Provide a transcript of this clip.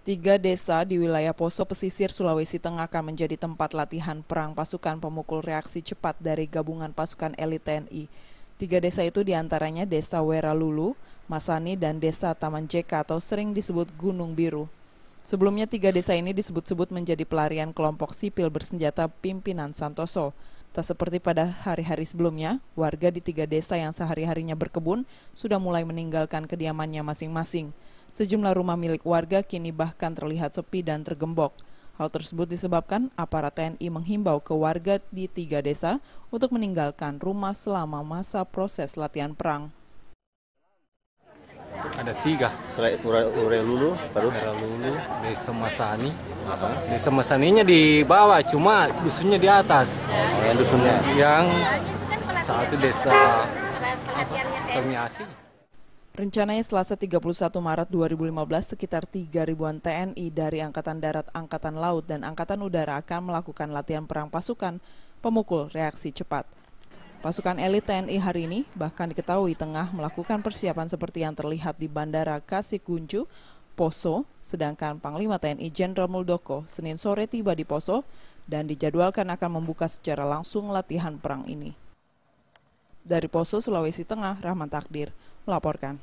Tiga desa di wilayah Poso pesisir Sulawesi Tengah akan menjadi tempat latihan perang pasukan pemukul reaksi cepat dari gabungan pasukan elit TNI. Tiga desa itu diantaranya Desa Weralulu, Masani, dan Desa Taman Jeka atau sering disebut Gunung Biru. Sebelumnya tiga desa ini disebut-sebut menjadi pelarian kelompok sipil bersenjata pimpinan Santoso. Tak seperti pada hari-hari sebelumnya, warga di tiga desa yang sehari-harinya berkebun sudah mulai meninggalkan kediamannya masing-masing. Sejumlah rumah milik warga kini bahkan terlihat sepi dan tergembok. Hal tersebut disebabkan aparat TNI menghimbau ke warga di tiga desa untuk meninggalkan rumah selama masa proses latihan perang. Ada tiga, Lulu, baru Lulu, Desa Masani. Desa Masaninya di bawah, cuma dusunnya di atas. yang dusunnya. Yang satu desa Permiasi. Rencananya Selasa 31 Maret 2015 sekitar 3.000-an TNI dari Angkatan Darat, Angkatan Laut, dan Angkatan Udara akan melakukan latihan perang pasukan pemukul reaksi cepat. Pasukan elit TNI hari ini bahkan diketahui tengah melakukan persiapan seperti yang terlihat di Bandara Kasikuncu, Poso, sedangkan Panglima TNI Jenderal Muldoko Senin sore tiba di Poso dan dijadwalkan akan membuka secara langsung latihan perang ini. Dari Poso, Sulawesi Tengah, Rahman Takdir melaporkan.